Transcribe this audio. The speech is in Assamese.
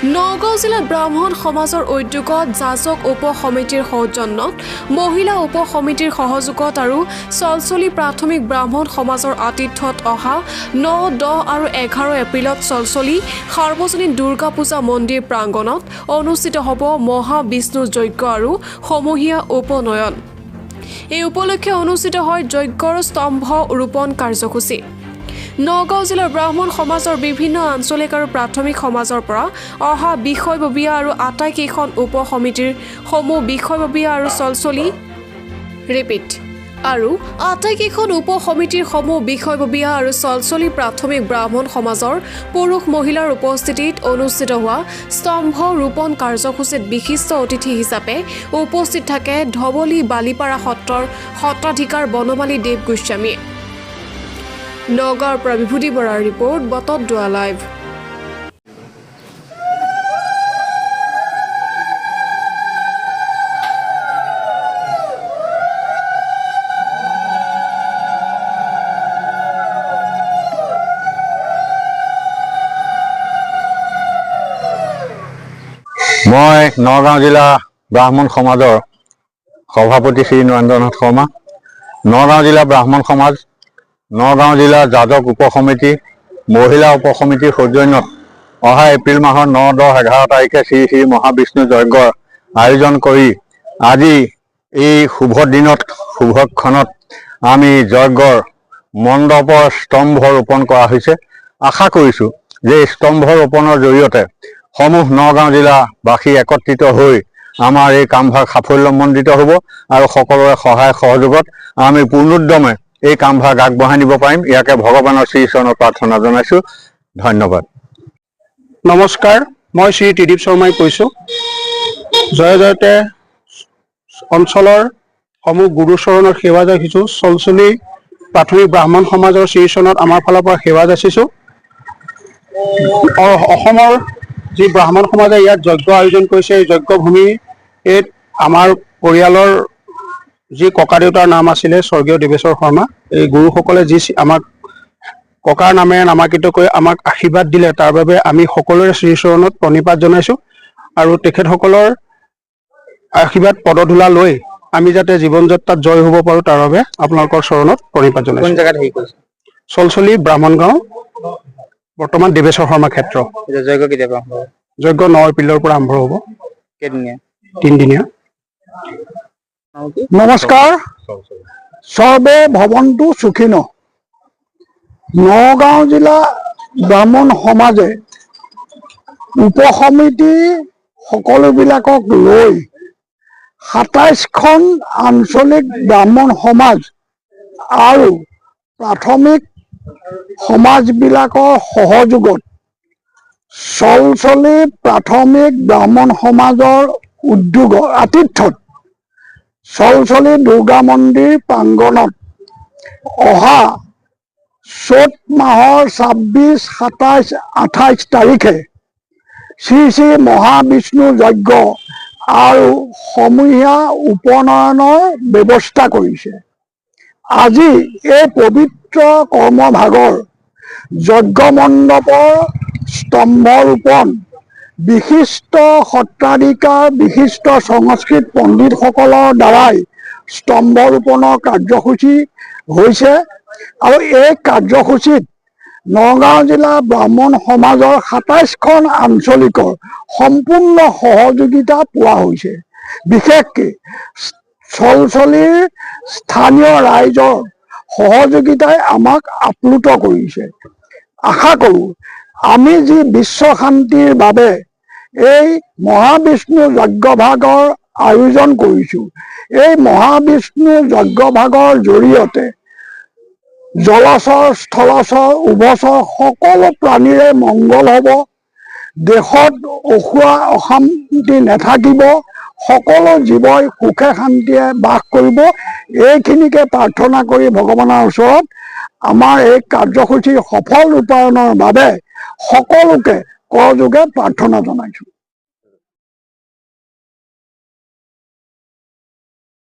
নগাঁও জিলাত ব্ৰাহ্মণ সমাজৰ উদ্যোগত যাজক উপ সমিতিৰ সৌজন্যত মহিলা উপ সমিতিৰ সহযোগত আৰু চলচলি প্ৰাথমিক ব্ৰাহ্মণ সমাজৰ আতিথ্যত অহা 9, 10 আৰু 11 এপ্ৰিলত চলচলি সাৰ্বজনীন দুৰ্গা পূজা মন্দিৰ প্ৰাংগণত অনুষ্ঠিত হ'ব মহাবিষ্ণু যজ্ঞ আৰু সমূহীয়া উপনয়ন। এই উপলক্ষে অনুষ্ঠিত হয় যজ্ঞৰ স্তম্ভ ৰোপণ কাৰ্যসূচী। নগাঁও জিলাৰ ব্ৰাহ্মণ সমাজৰ বিভিন্ন আঞ্চলিক আৰু প্ৰাথমিক সমাজৰ পৰা অহা বিষয়ববীয়া আৰু আটাইকেইখন উপ সমিতিৰ সমূহ বিষয়ববীয়া আৰু চলচলি আটাইকেইখন উপ সমিতিৰ সমূহ বিষয়ববীয়া আৰু চলচলি প্ৰাথমিক ব্ৰাহ্মণ সমাজৰ পুৰুষ মহিলাৰ উপস্থিতিত অনুষ্ঠিত হোৱা স্তম্ভ ৰোপণ কাৰ্যসূচীত বিশিষ্ট অতিথি হিচাপে উপস্থিত থাকে ধবলী বালিপাৰা সত্ৰৰ সত্ৰাধিকাৰ বনমালী দেৱ গোস্বামী। নগাঁৱৰ পৰা বিভূতি বৰাৰ ৰিপৰ্ট, বটদ্ৰৱা লাইভ। মই নগাঁও জিলা ব্ৰাহ্মণ সমাজৰ সভাপতি শ্ৰী নৰেন্দ্ৰনাথ শৰ্মা। নগাঁও জিলা ব্ৰাহ্মণ সমাজ, নগাঁও জিলা যাজক উপ সমিতি, মহিলা উপ সমিতিৰ সৌজন্যত অহা এপ্ৰিল মাহৰ 9, 10, 11 তাৰিখে শ্ৰী শ্ৰী মহাবিষ্ণু যজ্ঞৰ আয়োজন কৰি আজি এই শুভ দিনত শুভক্ষণত আমি যজ্ঞৰ মণ্ডপৰ স্তম্ভ ৰোপণ কৰা হৈছে। আশা কৰিছোঁ যে স্তম্ভ ৰোপণৰ জৰিয়তে সমূহ নগাঁও জিলাবাসী একত্ৰিত হৈ আমাৰ এই কামভাগ সাফল্যমণ্ডিত হ'ব আৰু সকলোৰে সহায় সহযোগত আমি পূৰ্ণোদ্যমে এই কামভাগ আগবঢ়াই নিব পাৰিম। ইয়াকে ভগৱানৰ শ্ৰীচৰণত প্ৰাৰ্থনা জনাইছোঁ। ধন্যবাদ। নমস্কাৰ, মই শ্ৰী ত্ৰিদীপ শৰ্মাই কৈছোঁ। জয়তে অঞ্চলৰ সমূহ গুৰুচৰণৰ সেৱা যাচিছোঁ। চলচলি প্ৰাথমিক ব্ৰাহ্মণ সমাজৰ শ্ৰীচৰণত আমাৰ ফালৰ পৰা সেৱা যাচিছোঁ। অসমৰ যি ব্ৰাহ্মণ সমাজে ইয়াত যজ্ঞ আয়োজন কৰিছে, এই যজ্ঞভূমি এই আমাৰ পৰিয়ালৰ যি ককা দেউতাৰ নাম আছিলে স্বৰ্গীয় দেৱেশ্বৰ শৰ্মা, এই গুৰুসকলে যি আমাক ককাৰ নামেৰে নামাকৃত কৰি আমাক আশীৰ্বাদ দিলে, তাৰ বাবে আমি সকলোৰে শ্ৰীচৰণত প্ৰণিপাত জনাইছোঁ আৰু তেখেতসকলৰ আশীৰ্বাদ পদধূলা লৈ আমি যাতে জীৱন যাত্ৰাত জয় হ'ব পাৰোঁ তাৰ বাবে আপোনালোকৰ চৰণত প্ৰণিপাত জনাইছোঁ। কোন জেগাত হেৰি কৰিছে? চলচলি ব্ৰাহ্মণ গাঁও, বৰ্তমান দেৱেশ্বৰ শৰ্মা ক্ষেত্ৰ। যজ্ঞ কেতিয়াবা? যজ্ঞ 9 এপ্ৰিলৰ পৰা আৰম্ভ হ'ব। কেইদিনীয়া? 3 দিনীয়া। নমস্কাৰ, সৰ্বে ভৱন্তু সুখিন। নগাঁও জিলা ব্ৰাহ্মণ সমাজে উপসমিতি সকলোবিলাকক লৈ 27খন আঞ্চলিক ব্ৰাহ্মণ সমাজ আৰু প্ৰাথমিক সমাজবিলাকৰ সহযোগত চলচলি প্ৰাথমিক ব্ৰাহ্মণ সমাজৰ উদ্যোগৰ আতিথ্যত চলচলি দুৰ্গা মন্দিৰ প্ৰাংগণত অহা চ'ত মাহৰ 26, 27, 28 তাৰিখে শ্ৰী শ্ৰী মহাবিষ্ণু যজ্ঞ আৰু সমূহীয়া উপনয়নৰ ব্যৱস্থা কৰিছে। আজি এই পবিত্ৰ কৰ্মভাগৰ যজ্ঞ মণ্ডপৰ স্তম্ভ ৰোপণ বিশিষ্ট সত্ৰাধিকাৰ, বিশিষ্ট সংস্কৃত পণ্ডিতসকলৰ দ্বাৰাই স্তম্ভ ৰোপণৰ কাৰ্যসূচী হৈছে আৰু এই কাৰ্যসূচীত নগাঁও জিলা ব্ৰাহ্মণ সমাজৰ 27খন আঞ্চলিকৰ সম্পূৰ্ণ সহযোগিতা পোৱা হৈছে। বিশেষকৈ চলচলিৰ স্থানীয় ৰাইজৰ সহযোগিতাই আমাক আপ্লুত কৰিছে। আশা কৰোঁ আমি যি বিশ্ব শান্তিৰ বাবে এই মহাবিষ্ণু যজ্ঞভাগৰ আয়োজন কৰিছোঁ, এই মহাবিষ্ণু যজ্ঞভাগৰ জৰিয়তে জলচৰ, স্থলচৰ, উভচৰ সকলো প্ৰাণীৰে মংগল হ'ব, দেশত অসুৱা অশান্তি নাথাকিব, সকলো জীৱই সুখে শান্তিৰে বাস কৰিব। এইখিনিকে প্ৰাৰ্থনা কৰি ভগৱানৰ ওচৰত আমাৰ এই কাৰ্যসূচী সফল ৰূপায়ণৰ বাবে সকলোকে কৰযোগে প্ৰাৰ্থনা জনাইছোঁ।